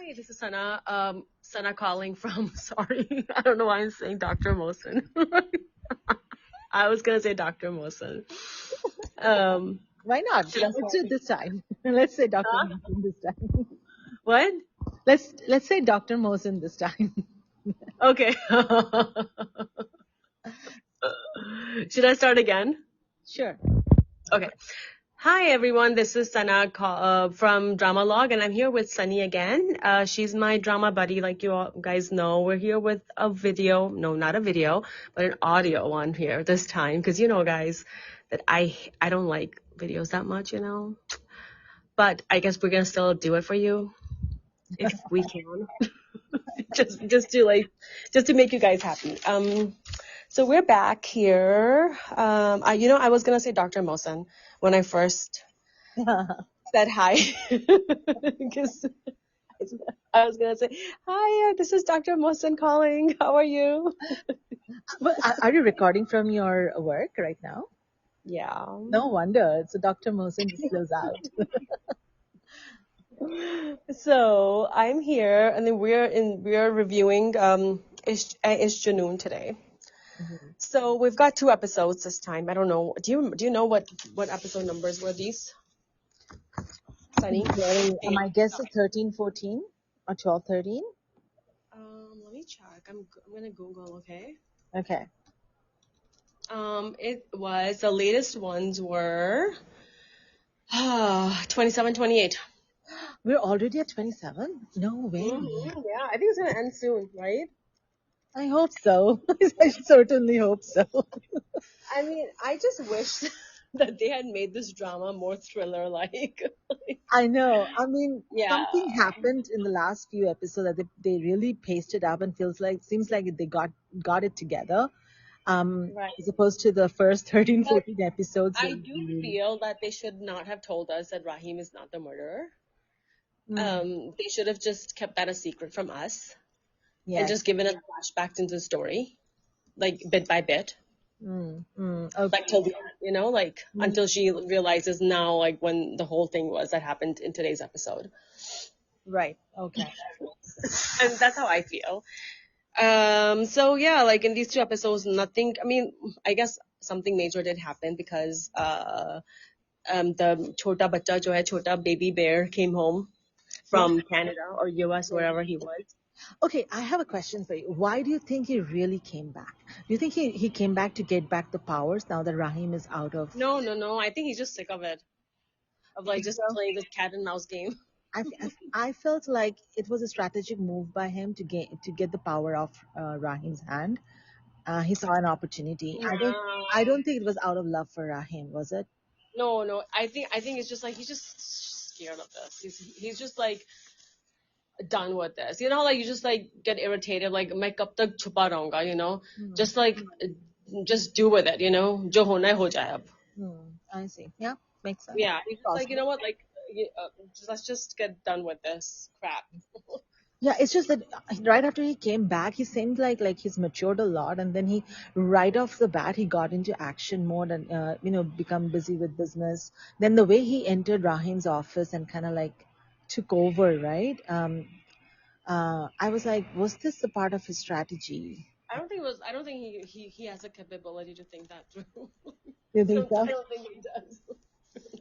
Hi, this is Sana. Sana calling from, sorry, I don't know why I'm saying Dr. Mohsen. I was going to say Dr. Mohsen. Um, Why not? should I Let's start? do it this time. Let's say Dr. Huh? Mohsen this time. What? Let's say Dr. Mohsen this time. Okay. Should I start again? Sure. Okay. Hi everyone, this is Sana from Dramalogue, and I'm here with Sunny again. She's my drama buddy, like you all guys know. We're here with a video, no, not a video, but an audio one here this time, because you know, guys, that I don't like videos that much, you know. But I guess we're gonna still do it for you if we can, just to make you guys happy. So we're back here. I was gonna say Dr. Mohsen when I first said hi because I was gonna say hi. This is Dr. Mohsen calling. How are you? Well, are you recording from your work right now? Yeah. No wonder. So Dr. Mohsen just goes out. So I'm here, and then we're reviewing Aye-ishq-e-junoon today. Mhm. So we've got 2 episodes this time. I don't know. Do you know what episode numbers were these, Sunny? My guess is 13, 14 or 12, 13. Let me check. I'm gonna Google. Okay. Okay. It was the latest ones were 27, 28. We're already at 27? No way. Yeah, I think it's gonna end soon, right? I hope so. I certainly hope so. I mean, I just wish that they had made this drama more thriller-like. I know. I mean, Yeah, something happened in the last few episodes that they really paced it up and seems like they got it together. right. As opposed to the first 13, But 14 episodes. I do feel that they should not have told us that Rahim is not the murderer. They should have just kept that a secret from us and Yes. just given us flashbacks into the story, like bit by bit. Okay. Like till the end, you know, like until she realizes now, like when the whole thing was that happened in today's episode. Right. Okay. And that's how I feel. So yeah, like in these 2 episodes, nothing, I mean, I guess something major did happen because, the chota bacha jo hai, chota baby bear came home from Canada or US, wherever he was. Okay, I have a question for you. Why do you think he really came back? Do you think he came back to get back the powers now that Rahim is out of... No. I think he's just sick of it, of like just So playing this cat and mouse game. I felt like it was a strategic move by him to get the power off Rahim's hand. He saw an opportunity. I don't think it was out of love for Rahim, was it? No. I think it's just like he's just scared of this. He's just like done with this. You know, like you just like get irritated, like मैं कब तक छुपा रहूंगा, you know? Just like just do with it, you know? जो होना है हो जाए अब. I see. Yeah, makes sense. Yeah, he's just like, you know what? Like let's just get done with this crap. Yeah, it's just that right after he came back, he seemed like he's matured a lot, and then he right off the bat he got into action mode and become busy with business. Then the way he entered Rahim's office and kind of like took over, right? I was like, was this a part of his strategy? I don't think he has the capability to think that through. You think so? I don't think he does.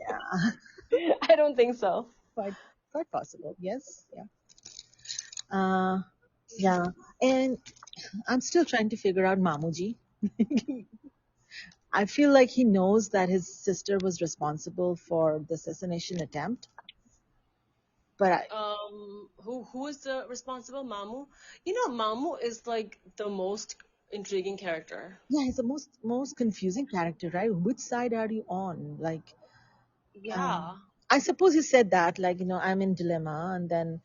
Yeah, I don't think so. quite possible. Yes, yeah. Yeah, and I'm still trying to figure out Mamuji. I feel like he knows that his sister was responsible for the assassination attempt, but Who is the responsible? Mamu. You know, Mamu is like the most intriguing character. yeah, he's the most confusing character, right? Which side are you on? Like, Yeah. I suppose he said that, like, I'm in dilemma, and then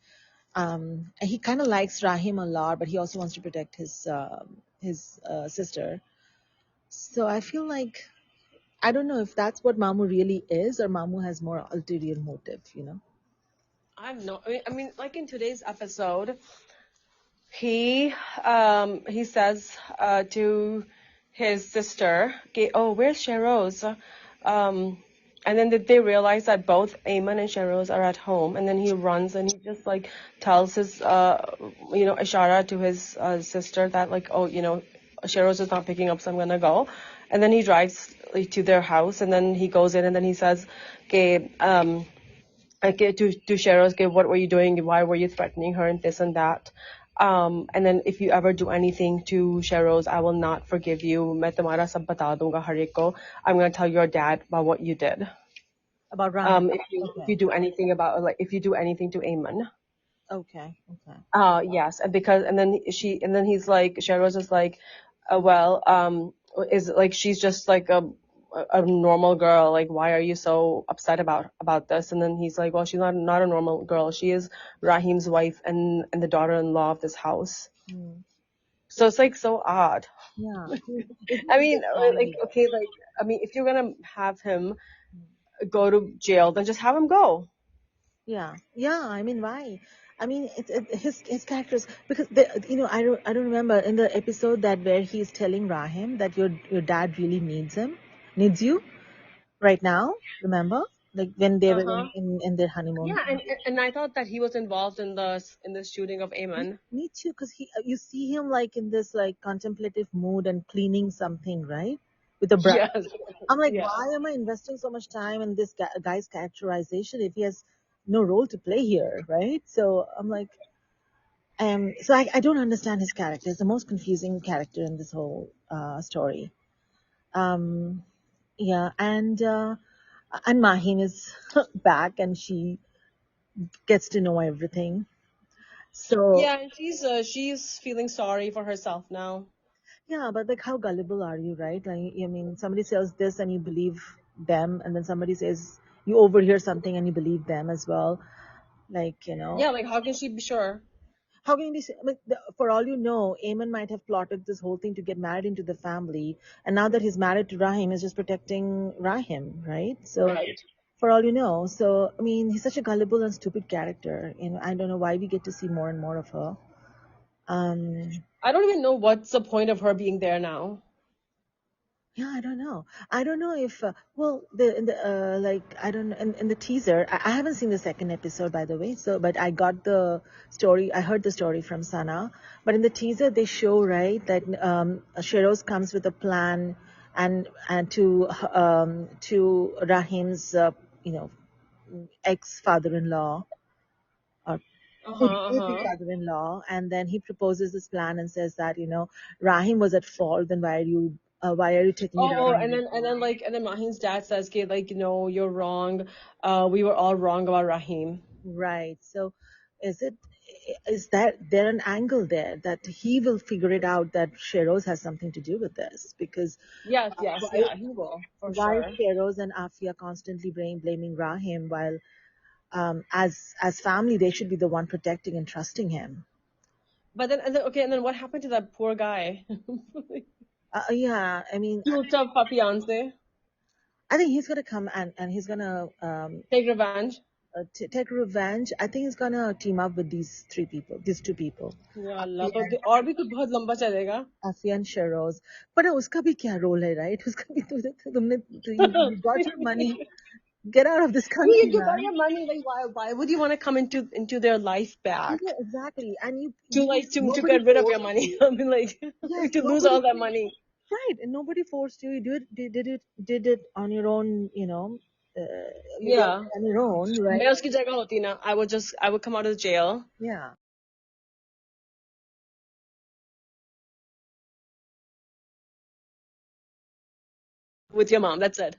he kind of likes Rahim a lot, but he also wants to protect his sister. So I feel like I don't know if that's what Mamu really is, or Mamu has more ulterior motive. I mean, like in today's episode, he says to his sister, okay, oh, where's Shehroze? and then they realize that both Ayman and Shehroze are at home, and then he runs and he just like tells his Ishara to his sister that like, oh, Shehroze is not picking up, so I'm gonna go. And then he drives like, to their house, and then he goes in, and then he says, okay, okay, to Shehroze, okay, what were you doing? Why were you threatening her and this and that? And then if you ever do anything to Shehroze, I will not forgive you. मैं तुम्हारा सब बता दूंगा हर एक को. I'm gonna tell your dad about what you did. About Rahim. If you do anything about like if you do anything to Ayman. Okay. Okay. Yes, and then he's like, Shehroze is like, well, is like she's just like a normal girl. Like, why are you so upset about this? And then he's like, well, she's not a normal girl. She is Rahim's wife and the daughter-in-law of this house. So it's like so odd. Yeah. I mean, like, okay, like, I mean, if you're gonna have him go to jail, then just have him go. Yeah. I mean, why? I mean, his characters, because I don't remember in the episode that where he's telling Rahim that your dad really needs you right now. Remember, like when they were in their honeymoon. Yeah, and I thought that he was involved in the shooting of Ayman. Me too, because you see him like in this like contemplative mood and cleaning something, right? With a brush. Yes. I'm like, Yeah. why am I investing so much time in this guy's characterization if he has no role to play here, right? So I'm like, so I don't understand his character. It's the most confusing character in this whole story. Yeah, and Maheen is back, and she gets to know everything. So Yeah, and she's feeling sorry for herself now. yeah, but like, how gullible are you, right? Like, I mean, somebody says this and you believe them, and then somebody says you overhear something and you believe them as well. Like, Yeah, like how can she be sure? how can you say, I mean, for all you know, Eamon might have plotted this whole thing to get married into the family, and now that he's married to Rahim, he's just protecting Rahim, right? So, Right. for all you know, so I mean, he's such a gullible and stupid character, and I don't know why we get to see more and more of her. I don't even know what's the point of her being there now. Yeah, I don't know. I don't know if well, the in the like I don't in the teaser. I haven't seen the second episode, by the way. So, but I got the story. I heard the story from Sana. But in the teaser, they show right that Shehroze comes with a plan, and to Rahim's ex father-in-law or would-be father-in-law, and then he proposes this plan and says that Rahim was at fault. Then why are you taking it out Oh, on and me? then Mahin's dad says, "Okay, like you're wrong. We were all wrong about Rahim." Right. So is it is that there an angle there that he will figure it out that Shehroze has something to do with this? Because Yes, why yeah, he will for why sure. Shehroze and Afia constantly blaming Rahim while as family they should be the one protecting and trusting him. But then what happened to that poor guy? Yeah, I mean, Cute up fiance. I think he's gonna come and he's gonna Take revenge. take revenge. I think he's gonna team up with these two people. या अल्लाह तो और भी कुछ बहुत लंबा चलेगा. Afian Shehroze. पर उसका भी क्या role है, right? उसका भी you got your money, get out of this country, You got man. your money. Like why would you want to come into their life back Yeah, exactly. And to nobody get rid of your forced money? you. I mean like Yes, to lose all that money. right. And nobody forced you. You did it on your own. You did Yeah. it on your own, right? मैं उसकी जगह होती ना, I would come out of jail Yeah. with your mom. That's it.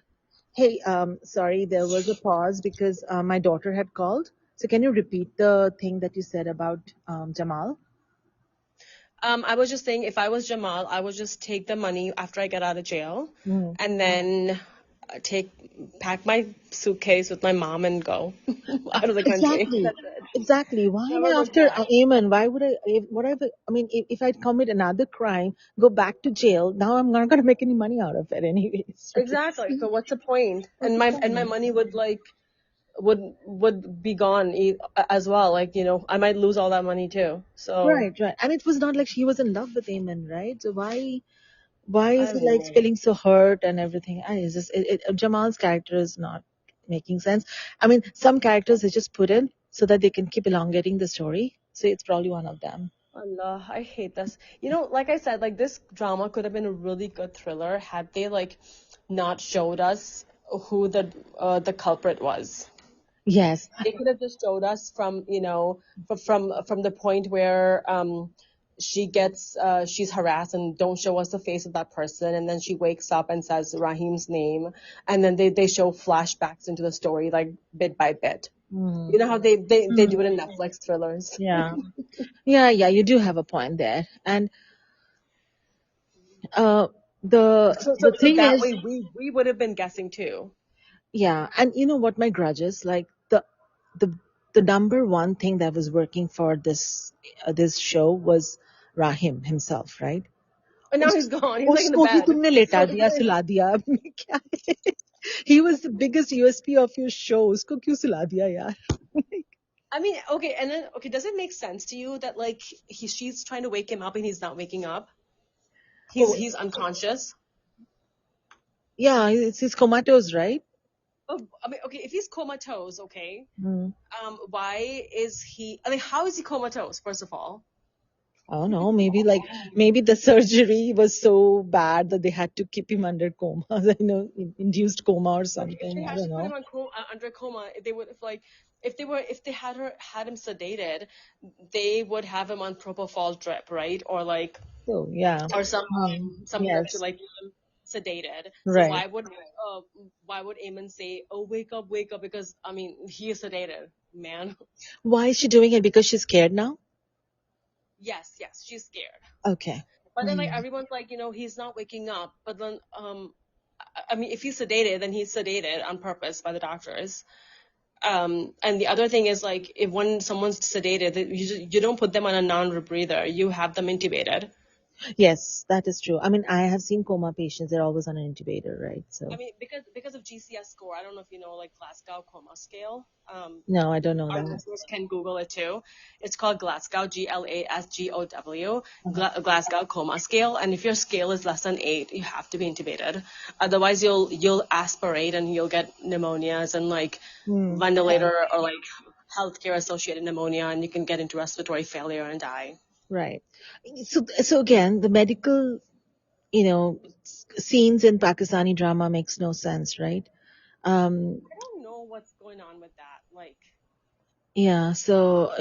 Hey, sorry, there was a pause because my daughter had called. So can you repeat the thing that you said about Jamal? I was just saying, if I was Jamal, I would just take the money after I get out of jail, and then pack my suitcase with my mom and go out of the country. Exactly. That's it. Exactly. Why am Never I look after back. Ayman? Why would whatever, I mean, if I commit another crime, go back to jail, now I'm not going to make any money out of it anyways, right? Exactly. So what's the point? What's And the my point? money would would be gone as well. Like I might lose all that money too. So Right. And it was not like she was in love with Ayman, right? So why I is he don't like know. feeling so hurt and everything? Jamal's character is not. making sense. I mean, some characters they just put in so that they can keep elongating the story. So it's probably one of them. Allah, I hate this. Like I said, like this drama could have been a really good thriller had they like not showed us who the culprit was. Yes. They could have just showed us from, from the point where she's harassed and don't show us the face of that person, and then she wakes up and says Rahim's name, and then they show flashbacks into the story like bit by bit. Mm. You know how they do Mm. it in Netflix thrillers. Yeah. Yeah, yeah, you do have a point there. And uh the So thing that is, way we would have been guessing too. yeah, and you know what my grudge is? Like the the number one thing that was working for this show was Rahim himself, right? And now he's उस, gone. He's like in the उसको भी bed. तुमने लेटा So दिया सुला दिया अब मैं क्या he was the biggest USP of your show, उसको क्यों सुला दिया यार? I mean, okay, and then okay, does it make sense to you that like she's trying to wake him up and he's not waking up? Oh, He's unconscious. yeah, it's comatose, right? Oh, I mean, okay, if he's comatose, okay, Mm. why is he? I mean, how is he comatose? First of all, I don't know. Maybe the surgery was so bad that they had to keep him under coma. Induced coma or okay, if they something. I had don't to put him know. on under coma, they would have like if they had him sedated, they would have him on propofol drip, right? Or like So yeah. or some drip to Yes. like keep him sedated. So Right. why would Eamon say, "Oh, wake up," because I mean he is sedated, man. Why is she doing it? Because she's scared now? Yes, she's scared. Okay. But then like Hmm. everyone's like, he's not waking up. But then I mean if he's sedated, then he's sedated on purpose by the doctors. And the other thing is like if when someone's sedated, you don't put them on a non-rebreather. You have them intubated. Yes, that is true. I mean, I have seen coma patients. They're always on an intubator, right? I So mean because of GCS score. I don't know if you know like Glasgow Coma Scale. no, I don't know Our that. listeners can Google it too. It's called Glasgow, GLASGOW, Uh-huh. Glasgow Coma Scale. And if your scale is less than 8, you have to be intubated. Otherwise, you'll aspirate and you'll get pneumonias and like Hmm. ventilator or like healthcare associated pneumonia, and you can get into respiratory failure and die. Right. So again, the medical, scenes in Pakistani drama makes no sense, right? Um, I don't know what's going on with that. Like, yeah. So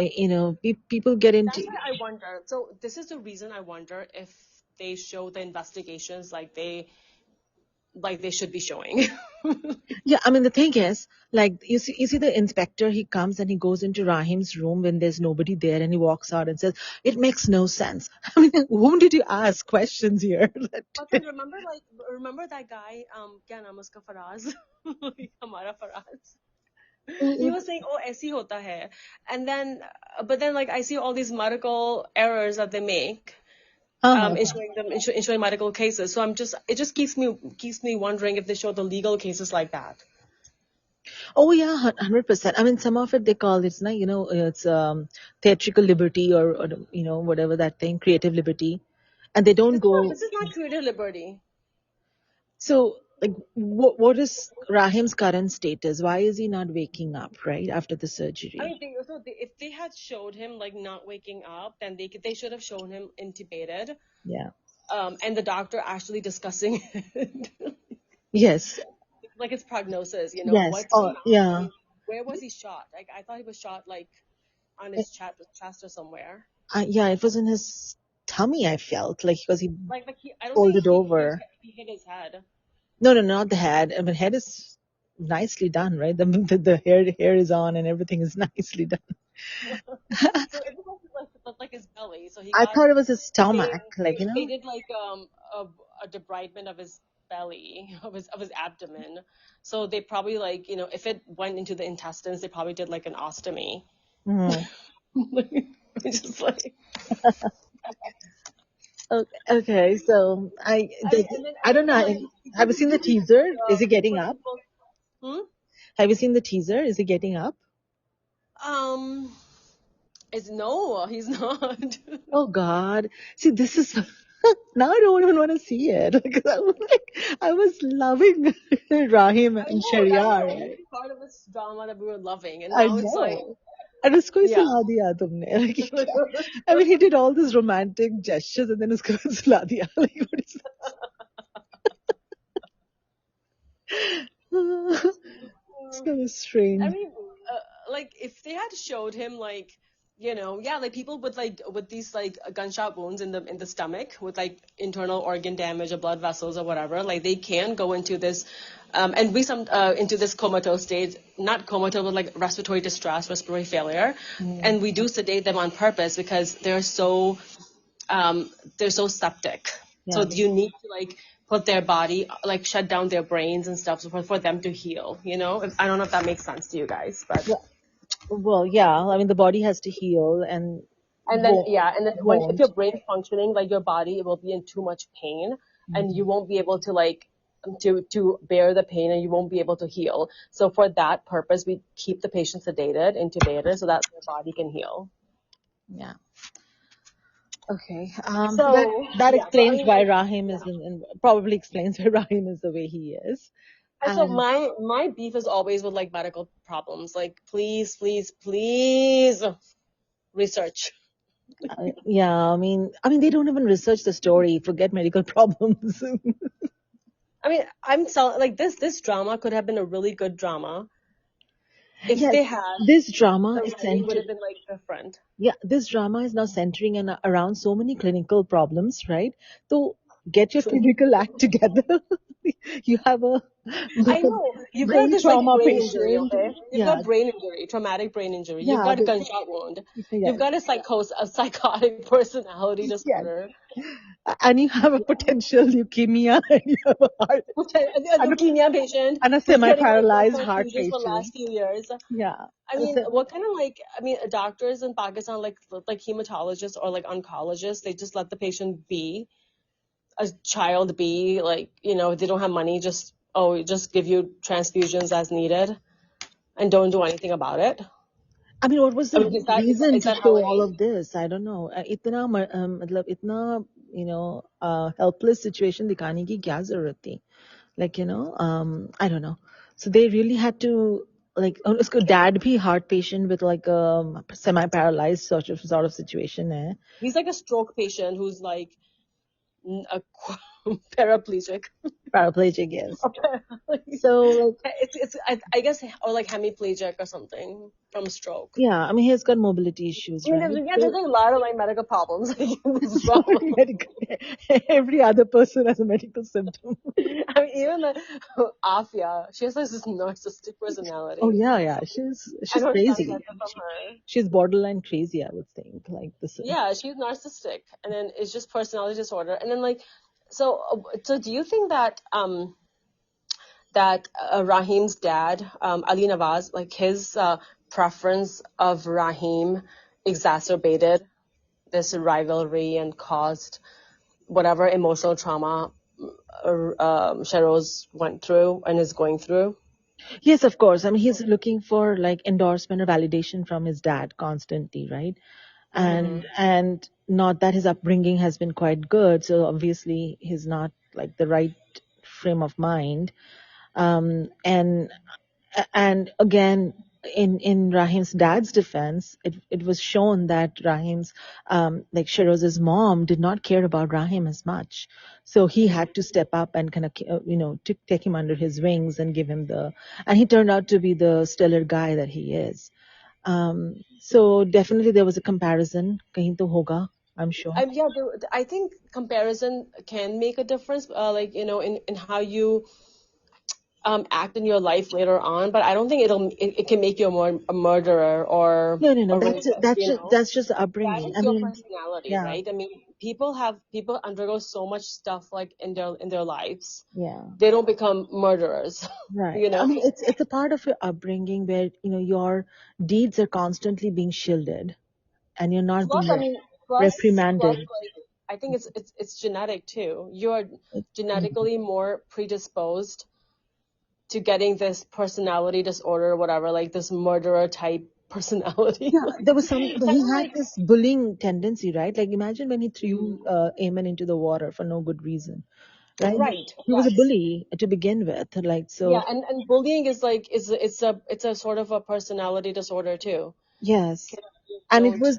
people get into. that's why I wonder. So this is the reason I wonder if they show the investigations like they should be showing. Yeah, I mean the thing is, like you see the inspector. He comes and he goes into Rahim's room when there's nobody there, and he walks out and says, "It makes no sense." I mean, whom did you ask questions here? But then remember that guy, क्या नाम है उसका फराज, हमारा Faraz. He was saying, "Oh, ऐसी होता है," and then, but then like I see all these medical errors that they make, Uh-huh. in showing medical cases. So it just keeps me wondering if they show the legal cases like that. Oh yeah, 100%. I mean, some of it they call it's not, it's theatrical liberty or whatever that thing, creative liberty, and they don't This is not go. this is not creative liberty. So, like, what is Rahim's current status? Why is he not waking up right after the I surgery? mean, if they had showed him like not waking up, then they should have shown him intubated, Yeah. and the doctor actually discussing it. Yes. Like his prognosis, Yes. what's Oh, I yeah. mean, where was he shot? Like I thought he was shot like on his chest or somewhere. Yeah, it was in his tummy, I felt like because he Like I don't think folded over. he hit his head. No, no, not the head. I mean, head is nicely done, right? The hair is on and everything is nicely done. So it looked like his belly. So he I got thought it was his they stomach, like, they did like a debridement of his belly of his abdomen. So they probably like if it went into the intestines, they probably did like an ostomy. Mhm. Just like Okay, so I mean, and then I don't know. people Have you who seen the do these teaser? Is he getting up? people. Hmm? Have you seen the teaser? Is he getting up? Um, it's no, he's not. Oh God. See, this is Now I don't even want to see it. Like, I was loving Rahim I and know that was the Sheheryar, right? only part of this drama that we were loving, and I now it's like, know. And usko he yeah. सुला दिया तुमने. Like, I mean, he did all these romantic gestures and then usko सुला दिया. Like, what is that? So I strange. mean, like if they had showed him like, yeah, like people with these like gunshot wounds in the stomach with like internal organ damage or blood vessels or whatever, like they can go into this, and be some into this comatose state, not comatose, but like respiratory distress, respiratory failure, and we do sedate them on purpose because they're so septic. So Yeah. you need to like put their body, like shut down their brains and stuff for them to heal, I don't know if that makes sense to you guys, but Yeah. Well, yeah. I mean, the body has to heal and and then yeah, and then when if won't. your brain's functioning, like your body will be in too much pain and you won't be able to like to bear the pain and you won't be able to heal. So for that purpose, we keep the patient sedated, intubated, so that their body can heal. Yeah. Okay. That So that yeah, so I explains mean why like Rahim yeah. is probably explains why Rahim is the way he is. And so And my beef is always with like medical problems. Like please, please, please research. yeah, I mean, they don't even research the story. Forget medical problems. I mean, I'm telling like this drama could have been a really good drama if Yes, they had this drama the is writing would centered. have been like different. Yeah, this drama is now centering around so many clinical problems, right? So get your True. clinical act together. You have a I know you've got brain this like trauma brain injury, patient. okay? You've Yeah, got brain injury, traumatic brain injury. You've yeah, got a gunshot wound. yeah, You've got a psychotic personality yes. disorder. And you have a potential leukemia, and you have a heart, A and leukemia patient and a who's getting like blood semi-paralyzed heart transfusions for the patient. last few years. Yeah. I mean, what kind of like, I mean, doctors in Pakistan, like hematologists or like oncologists, they just let the patient be, a child be, like, if they don't have money, just give you transfusions as needed and don't do anything about it. I mean, what was I the mean, is that is that, reason is to that how show it all is? of this? I don't know. मतलब इतना helpless situation दिखाने की क्या जरूरत थी? Like, I don't know. So they really had to, like, usko dad bhi heart patient with like a semi-paralyzed sort of situation hai. He's like a stroke patient who's like a paraplegic. Paraplegic, yes. Apparently. So, like, I guess, or like hemiplegic or something from stroke. yeah, I mean, he's got mobility issues, I mean, right? there's So, a lot of like medical problems in this so drama. every other person has a medical symptom. I mean, even Afia, she has like this narcissistic Oh personality, yeah, yeah. and She's her son crazy. gets it from her. She's borderline crazy, I would think. Like this. Yeah, she's narcissistic, and then it's just personality disorder. And then like, so do you think that Rahim's dad, Ali Nawaz, like his preference of Rahim exacerbated this rivalry and caused whatever emotional trauma Shehroze went through and is going through? Yes, of course. I mean, he's looking for like endorsement or validation from his dad constantly, right? Mm-hmm. And not that his upbringing has been quite good, so obviously he's not like the right frame of mind. And again, in Rahim's dad's defense, it was shown that Rahim's like Shehroze's mom did not care about Rahim as much, so he had to step up and kind of take him under his wings and give him and he turned out to be the stellar guy that he is. So definitely there was a comparison. Kahin to hoga, I'm sure. Yeah, I think comparison can make a difference, like in how you act in your life later on. But I don't think it can make you a murderer or No, no, no. a That's rapist. that's just the That upbringing. is I your mean, personality, yeah, right? I mean, people undergo so much stuff like in their lives. yeah. They don't become murderers, Right. you I know. mean, it's a part of your upbringing where your deeds are constantly being shielded, and you're not Plus, being I mean, plus, reprimanded. like I think it's genetic too. You are Yeah. genetically more predisposed to getting this personality disorder or whatever, like this murderer type personality. Yeah, there was some. And He I'm had like, this bullying tendency, right? Like imagine when he threw mhm. Eamon into the water for no good reason, right? Right, He was a yes. bully to begin with, like Yeah, so. and bullying is like it's a sort of a personality disorder too. Yes, You and it don't was.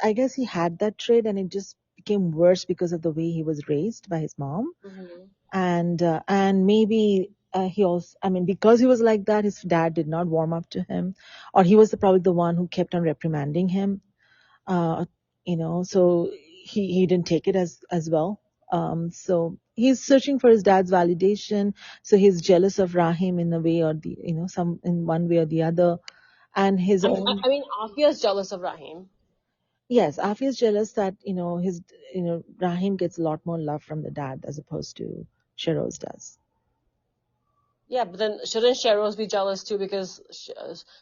I guess he had that trait, and it just became worse because of the way he was raised by his mom, hmm and maybe. He also, I mean, because he was like that, his dad did not warm up to him, or he was probably the one who kept on reprimanding him. uh, so he didn't take it as well. So he's searching for his dad's validation. So he's jealous of Rahim in a way or the, some in one way or the other. And his I mean, I, own, I mean, Afia is jealous of Rahim. yes, Afi is jealous that, Rahim gets a lot more love from the dad as opposed to Shehroze does. Yeah, but then shouldn't Shehroze be jealous too because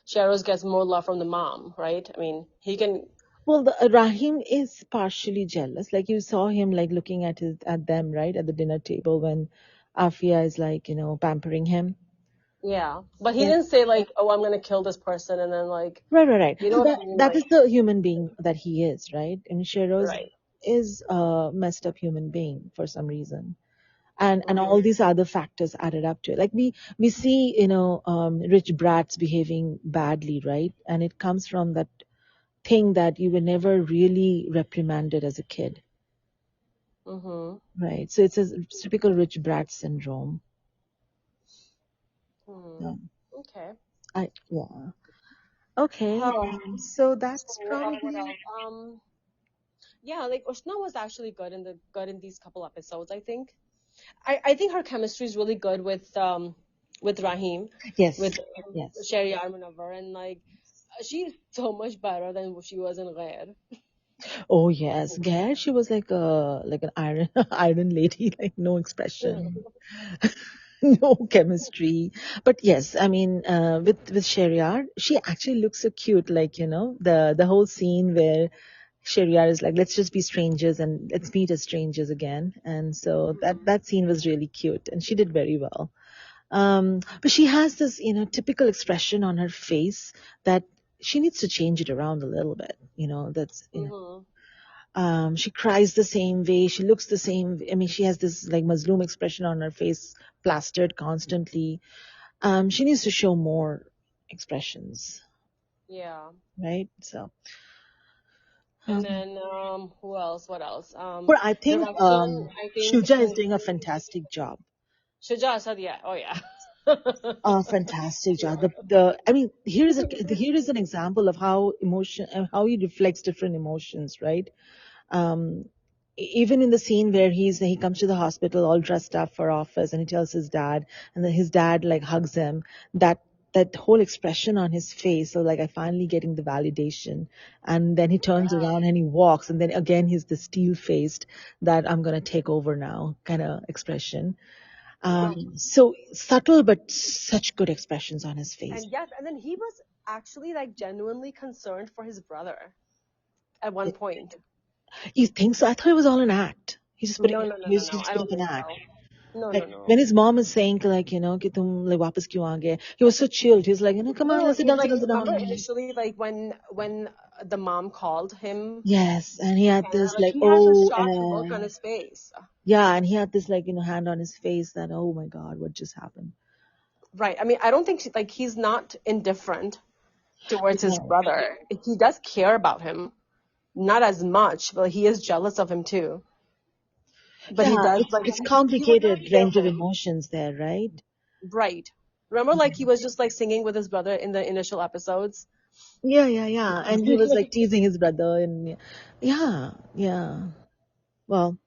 Shehroze gets more love from the mom, right? I mean, he can. Well, Rahim is partially jealous. Like you saw him like looking at them, right, at the dinner table when Afia is like, pampering him. Yeah, but he Yeah. didn't say like, "Oh, I'm gonna kill this person," and then like, Right, right, right. you know So what I that mean? that Like, is the human being that he is, right? And Shehroz right. is a messed up human being for some reason, and hmm all these other factors added up to it. Like we see, rich brats behaving badly, right? And it comes from that thing that you were never really reprimanded as a kid, hmm right? So it's a typical rich brat syndrome. hmm Yeah. Okay. Yeah. Okay. Oh, So so that's what probably else? Yeah, like Ushna was actually good in these couple episodes, I think. I think her chemistry is really good with Rahim, yes, with yes. Sheheryar Munawar, and like she's so much better than what she was in Ghair. Oh yes, Gair, she was like an iron iron lady, like no Mm. expression, no chemistry. But yes, I mean, with Sheheryar, she actually looks so cute. Like the whole scene where Sheheryar is like, let's just be strangers and let's meet as strangers again. And so that scene was really cute, and she did very well. But she has this, typical expression on her face that she needs to change it around a little bit. Mm-hmm. She cries the same way. She looks the same. I mean, she has this like Mazloom expression on her face, plastered constantly. She needs to show more expressions, Yeah. right? So, And um, then who else? What else? but I think Direction, I think Shuja is doing a fantastic job. Shuja Asad, yeah. Oh yeah. A fantastic job. The I mean, here is an example of how how he reflects different emotions, right? um, Even in the scene where he comes to the hospital all dressed up for office and he tells his dad, and then his dad like hugs him, that whole expression on his face, so like I finally getting the validation, and then he turns Yeah. around and he walks, and then again he's the steel faced that I'm gonna take over now kind of expression. Yeah. So subtle but such good expressions on his face. And yes, and then he was actually like genuinely concerned for his brother at one point. You think so? I thought it was all an act. No, no, no, He no, was no. just I putting don't an think act. so. No, no, Like no. when his mom is saying like, कि तुम like वापस क्यों आ गए? He was so chilled. He was like, come on, No, let's sit down, sit like down, sit remember down. initially like when the mom called him Yes, and he to had Canada, this like like, he has a oh, shocked look on his face. yeah, and he had this like, hand on his face that, oh my God, what just happened? Right. I mean, I don't think like he's not indifferent towards his Yeah, brother. He does care about him, not as much, but he is jealous of him too. But he yeah, does it's like it's he would not complicated kill range of him. emotions there, right? Right. Remember, like he was just like singing with his brother in the initial episodes. Yeah, yeah, yeah. And he was like teasing his brother, and yeah, yeah. Well,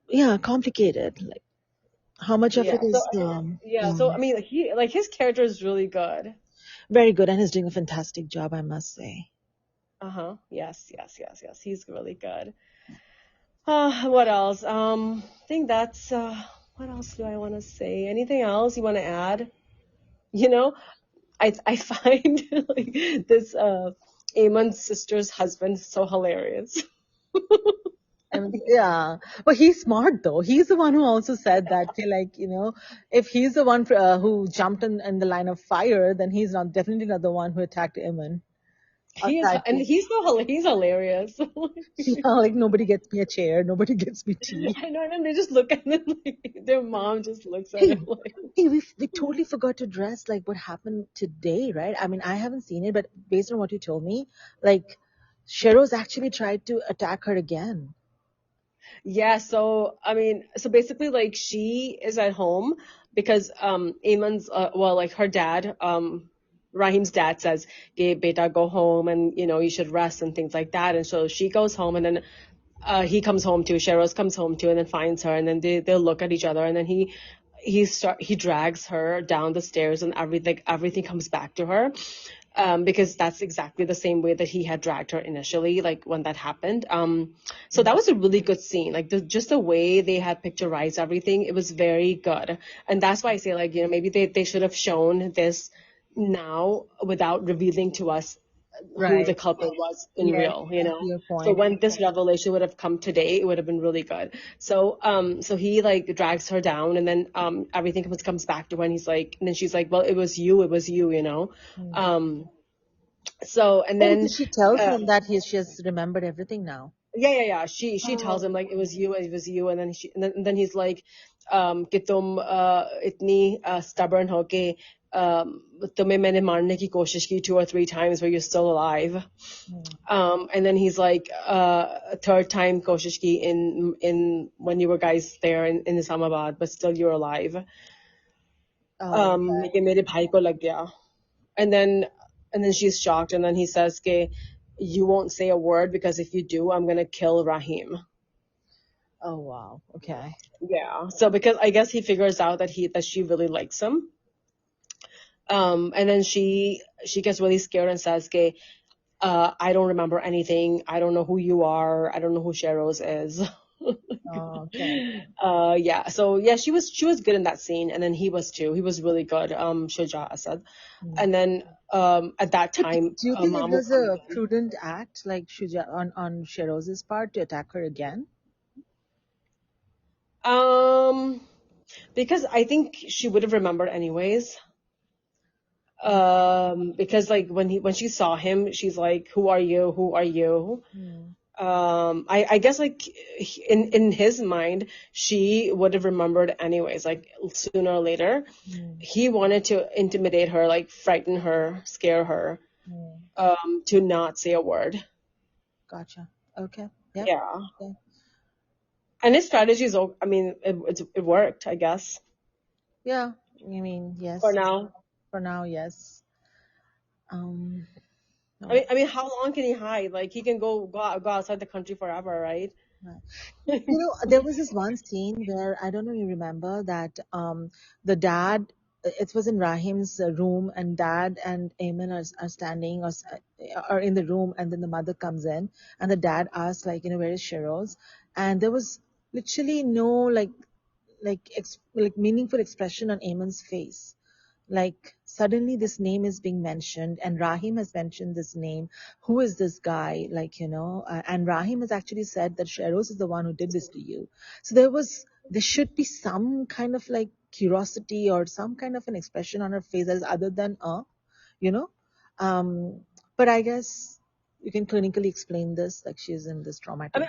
yeah, complicated. Like how much of Yeah. it So is yeah. So I mean, he like his character is really good. very good, and he's doing a fantastic job, I must say. Uh-huh. Yes, yes, yes, yes. He's really good. What else? I think that's what else do I want to say? Anything else you want to add? You know, I find like this Eamon's sister's husband so hilarious. I mean, yeah, but he's smart though. He's the one who also said that, okay, like, if he's the one who jumped in the line of fire, then he's not definitely not the one who attacked Eamon. aside And from, he's hilarious. yeah, like nobody gets me a chair, nobody gets me tea. I know, and they just look at them like their mom just looks at Hey, him like. hey, we totally forgot to address like what happened today, right? I mean, I haven't seen it, but based on what you told me, like Shehroze actually tried to attack her again. Yeah, so I mean, so basically like she is at home because Ayman's well like her dad Rahim's dad says, "Okay, beta, go home and you should rest and things like that." And so she goes home and then he comes home too. Shehroz comes home too and then finds her and then they'll look at each other and then he drags her down the stairs and everything comes back to her. Because that's exactly the same way that he had dragged her initially, like when that happened. So that was a really good scene. Like just the way they had picturized everything, it was very good. And that's why I say like, maybe they should have shown this now without revealing to us who the Right. culprit was in Yes, real. your So point. when this revelation would have come today, it would have been really good. So he like drags her down and then everything comes back to her and he's like, and then she's like, well, it was you. Hmm. Um, so and Oh, then so she tells uh, him that she has remembered everything now. yeah. She tells Oh. him like it was you, and then he's like, कि तुम इतनी stubborn हो के तुम्हें मैंने मारने की कोशिश की 2 or 3 times where you're still alive. Hmm. And then he's like, third time koshish ki in when you were guys there in Islamabad, but still you're alive. Oh, लेकिन मेरे भाई को लग गया. And then she's shocked, and then he says, "Ke, you won't say a word because if you do, I'm gonna kill Rahim." oh wow. Okay. Yeah. So because I guess he figures out that she really likes him. And then she gets really scared and says, "Ke, I don't remember anything. I don't know who you are. I don't know who Shehroze is." Oh, okay. Yeah. So yeah, she was good in that scene, and then he was too. He was really good. Shuja Asad, Hmm. and then at that But time, do you think it Mamu was comes a in. prudent act, like Shuja on Shehroze's part to attack her again? Um, because I think she would have remembered anyways. Mm. Because like when she saw him, she's like, "Who are you? Who are you?" Mm. I guess like in his mind, she would have remembered anyways. Like sooner or later, Mm. he wanted to intimidate her, like frighten her, scare her, Mm. to not say a word. Gotcha. Okay. Yep. Yeah, Okay. and his strategies, I mean, it worked, I guess, Yeah. I mean, for yes. now. For now, yes. Um. I No. mean, how long can he hide? Like he can go outside the country forever, right? Right. There was this one scene where I don't know if you remember that the dad, it was in Rahim's room, and dad and Ayman are standing are in the room, and then the mother comes in, and the dad asks like, where is Shehroze? And there was literally no like meaningful expression on Ayman's face. Like suddenly this name is being mentioned, and Rahim has mentioned this name. Who is this guy? And Rahim has actually said that Shehroze is the one who did this to you. So there should be some kind of like curiosity or some kind of an expression on her face as other than you know. Um, but I guess you can clinically explain this, like she's in this traumatic.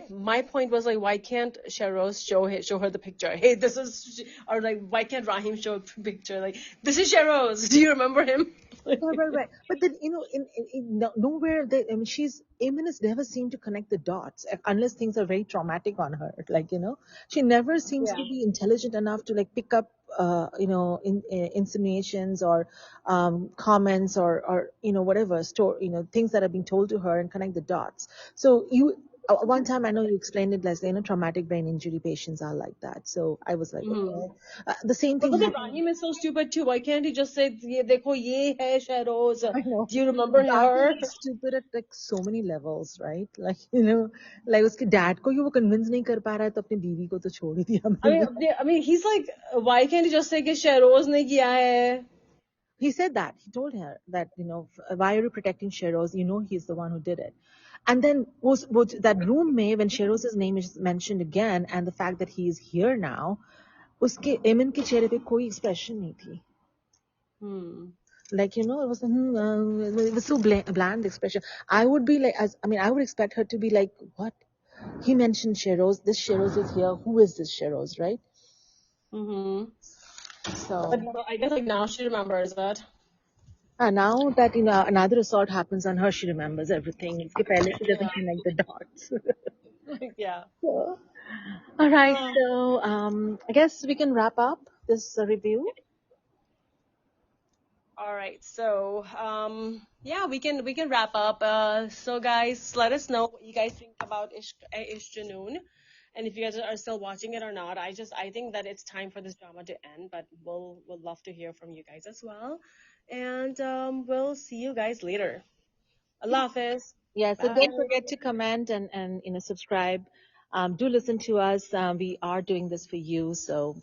My point was like, why can't Shehroz show her the picture? Hey, this is, or like, why can't Rahim show a picture? Like, this is Shehroz. Do you remember him? Right, right, right. But then, nowhere they, I mean, Eamon has never seemed to connect the dots unless things are very traumatic on her. She never seems to Yeah. be intelligent enough to like pick up, insinuations or comments or whatever things that are being told to her and connect the dots. So one time I know you explained it as traumatic brain injury patients are like that. So I was like, Hmm. okay, the same But thing look at happened. Rahim is so stupid too. Why can't he just say, "Ye dekho, ye hai Shehroz"? I know. Do you remember Rahim her? is stupid at like so many levels, right? Like, like उसके dad को ही वो convince नहीं कर पा रहा है तो अपनी बीवी को तो छोड़ ही दिया मैंने. I mean, he's like, why can't he just say कि Shehroz ने किया है? He said that. He told her that, why are you protecting Shehroze? You know he's the one who did it. And then was that room में when Shehroze's name is mentioned again and the fact that he is here now, उसके एमन के चेहरे पे कोई expression नहीं थी. Hmm. Like, it was it was so bland expression. I would be like, I would expect her to be like, what? He mentioned Shehroze. This Shehroze is here. Who is this Shehroze, right? Mm-hmm. So But I guess like now she remembers it. now that another assault happens on her, she remembers everything. Iske pehle she Yeah. doesn't connect the dots. Yeah. So, all right, Uh, so I guess we can wrap up this review. all right. So, yeah, we can wrap up. So guys, let us know what you guys think about Ishq-e-Junoon, and if you guys are still watching it or not. I think that it's time for this drama to end, but we'll love to hear from you guys as well, and we'll see you guys later. Allah Hafiz. Yeah, so don't Bye. forget to comment and subscribe. Do listen to us. We are doing this for you. So